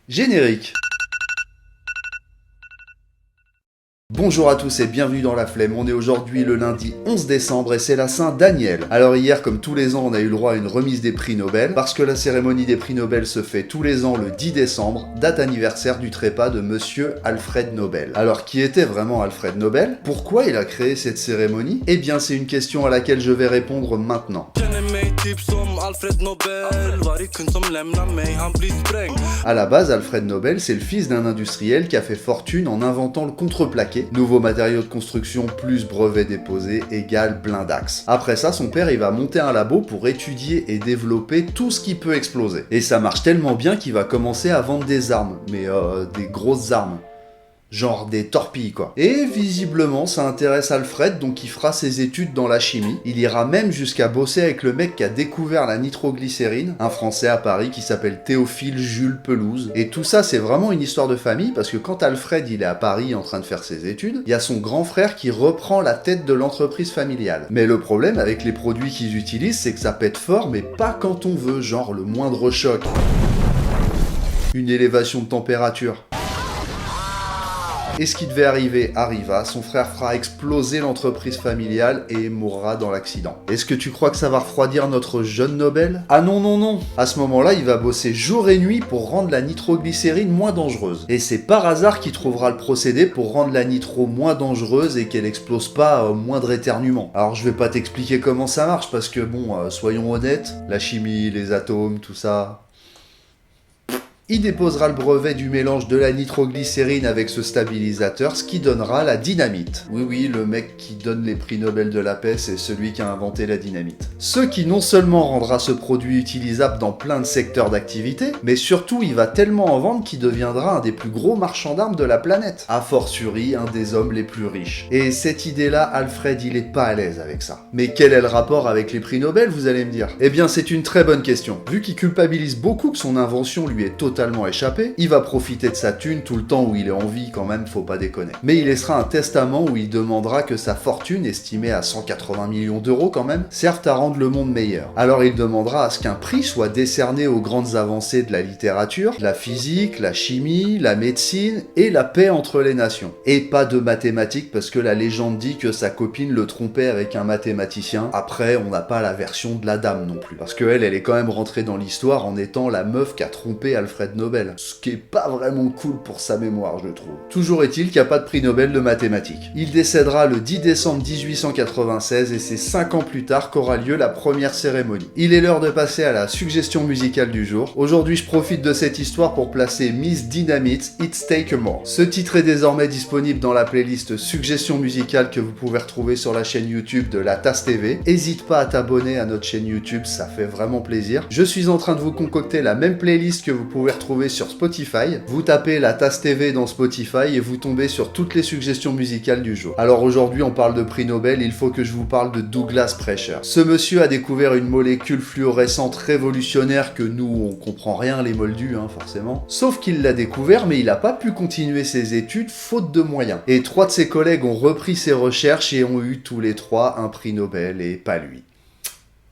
Générique. Bonjour à tous et bienvenue dans La Flemme, on est aujourd'hui le lundi 11 décembre et c'est la Saint-Daniel. Alors hier, comme tous les ans, on a eu le droit à une remise des prix Nobel, parce que la cérémonie des prix Nobel se fait tous les ans le 10 décembre, date anniversaire du trépas de Monsieur Alfred Nobel. Alors qui était vraiment Alfred Nobel? Pourquoi il a créé cette cérémonie? Eh bien c'est une question à laquelle je vais répondre maintenant. À la base, Alfred Nobel, c'est le fils d'un industriel qui a fait fortune en inventant le contreplaqué, nouveau matériau de construction plus brevet déposé égale blindax. Après ça, son père il va monter un labo pour étudier et développer tout ce qui peut exploser. Et ça marche tellement bien qu'il va commencer à vendre des armes, mais des grosses armes. Genre des torpilles quoi. Et visiblement ça intéresse Alfred, donc il fera ses études dans la chimie. Il ira même jusqu'à bosser avec le mec qui a découvert la nitroglycérine, un Français à Paris qui s'appelle Théophile Jules Pelouse. Et tout ça c'est vraiment une histoire de famille parce que quand Alfred il est à Paris en train de faire ses études, il y a son grand frère qui reprend la tête de l'entreprise familiale. Mais le problème avec les produits qu'ils utilisent c'est que ça pète fort mais pas quand on veut, genre le moindre choc. Une élévation de température. Et ce qui devait arriver arriva, son frère fera exploser l'entreprise familiale et mourra dans l'accident. Est-ce que tu crois que ça va refroidir notre jeune Nobel? Ah non non non. À ce moment-là, il va bosser jour et nuit pour rendre la nitroglycérine moins dangereuse. Et c'est par hasard qu'il trouvera le procédé pour rendre la nitro moins dangereuse et qu'elle explose pas au moindre éternuement. Alors je vais pas t'expliquer comment ça marche parce que bon, soyons honnêtes, la chimie, les atomes, tout ça... Il déposera le brevet du mélange de la nitroglycérine avec ce stabilisateur, ce qui donnera la dynamite. Oui, oui, le mec qui donne les prix Nobel de la paix, c'est celui qui a inventé la dynamite. Ce qui non seulement rendra ce produit utilisable dans plein de secteurs d'activité, mais surtout il va tellement en vendre qu'il deviendra un des plus gros marchands d'armes de la planète. A fortiori, un des hommes les plus riches. Et cette idée-là, Alfred, il est pas à l'aise avec ça. Mais quel est le rapport avec les prix Nobel, vous allez me dire? Eh bien, c'est une très bonne question. Vu qu'il culpabilise beaucoup que son invention lui est totalement échappé, il va profiter de sa thune tout le temps où il est en vie quand même, faut pas déconner. Mais il laissera un testament où il demandera que sa fortune, estimée à 180 millions d'euros quand même, serve à rendre le monde meilleur. Alors il demandera à ce qu'un prix soit décerné aux grandes avancées de la littérature, la physique, la chimie, la médecine et la paix entre les nations. Et pas de mathématiques parce que la légende dit que sa copine le trompait avec un mathématicien. Après, on n'a pas la version de la dame non plus. Parce qu'elle, elle est quand même rentrée dans l'histoire en étant la meuf qui a trompé Alfred Nobel, ce qui est pas vraiment cool pour sa mémoire, je trouve. Toujours est-il qu'il n'y a pas de prix Nobel de mathématiques. Il décédera le 10 décembre 1896 et c'est 5 ans plus tard qu'aura lieu la première cérémonie. Il est l'heure de passer à la suggestion musicale du jour. Aujourd'hui, je profite de cette histoire pour placer Miss Dynamite, It's Take a More. Ce titre est désormais disponible dans la playlist suggestion musicale que vous pouvez retrouver sur la chaîne YouTube de La Tasse TV. N'hésite pas à t'abonner à notre chaîne YouTube, ça fait vraiment plaisir. Je suis en train de vous concocter la même playlist que vous pouvez retrouver sur Spotify. Vous tapez La Tasse TV dans Spotify et vous tombez sur toutes les suggestions musicales du jour. Alors aujourd'hui on parle de prix Nobel, il faut que je vous parle de Douglas Prescher. Ce monsieur a découvert une molécule fluorescente révolutionnaire que nous on comprend rien les moldus forcément. Sauf qu'il l'a découvert mais il n'a pas pu continuer ses études faute de moyens. Et 3 de ses collègues ont repris ses recherches et ont eu tous les 3 un prix Nobel et pas lui.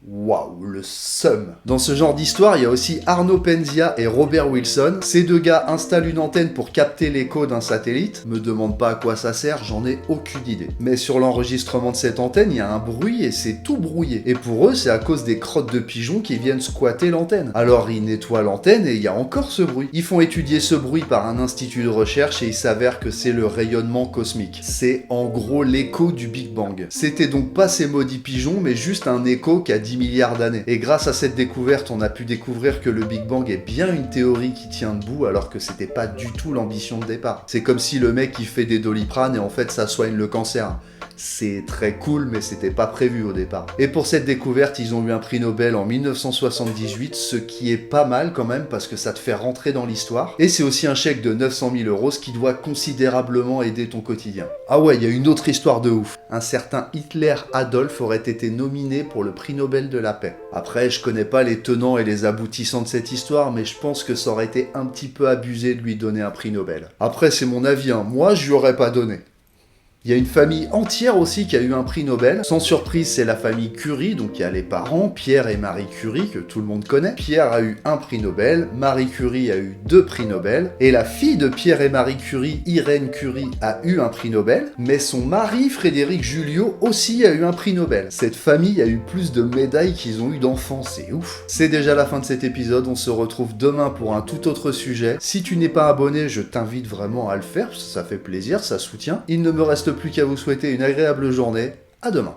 Waouh, le seum. Dans ce genre d'histoire, il y a aussi Arno Penzia et Robert Wilson. Ces 2 gars installent une antenne pour capter l'écho d'un satellite. Me demande pas à quoi ça sert, j'en ai aucune idée. Mais sur l'enregistrement de cette antenne, il y a un bruit et c'est tout brouillé. Et pour eux, c'est à cause des crottes de pigeons qui viennent squatter l'antenne. Alors ils nettoient l'antenne et il y a encore ce bruit. Ils font étudier ce bruit par un institut de recherche et il s'avère que c'est le rayonnement cosmique. C'est en gros l'écho du Big Bang. C'était donc pas ces maudits pigeons, mais juste un écho qui a 10 milliards d'années. Et grâce à cette découverte, on a pu découvrir que le Big Bang est bien une théorie qui tient debout alors que c'était pas du tout l'ambition de départ. C'est comme si le mec il fait des Doliprane et en fait ça soigne le cancer. C'est très cool, mais c'était pas prévu au départ. Et pour cette découverte, ils ont eu un prix Nobel en 1978, ce qui est pas mal quand même, parce que ça te fait rentrer dans l'histoire. Et c'est aussi un chèque de 900 000 €, ce qui doit considérablement aider ton quotidien. Ah ouais, il y a une autre histoire de ouf. Un certain Hitler Adolf aurait été nominé pour le prix Nobel de la paix. Après, je connais pas les tenants et les aboutissants de cette histoire, mais je pense que ça aurait été un petit peu abusé de lui donner un prix Nobel. Après, c'est mon avis, moi je lui aurais pas donné. Il y a une famille entière aussi qui a eu un prix Nobel. Sans surprise, c'est la famille Curie, donc il y a les parents, Pierre et Marie Curie, que tout le monde connaît. Pierre a eu un prix Nobel, Marie Curie a eu 2 prix Nobel, et la fille de Pierre et Marie Curie, Irène Curie, a eu un prix Nobel, mais son mari, Frédéric Julliot, aussi a eu un prix Nobel. Cette famille a eu plus de médailles qu'ils ont eu d'enfants, c'est ouf. C'est déjà la fin de cet épisode, on se retrouve demain pour un tout autre sujet. Si tu n'es pas abonné, je t'invite vraiment à le faire, ça fait plaisir, ça soutient. Il ne me reste plus qu'à vous souhaiter une agréable journée. À demain.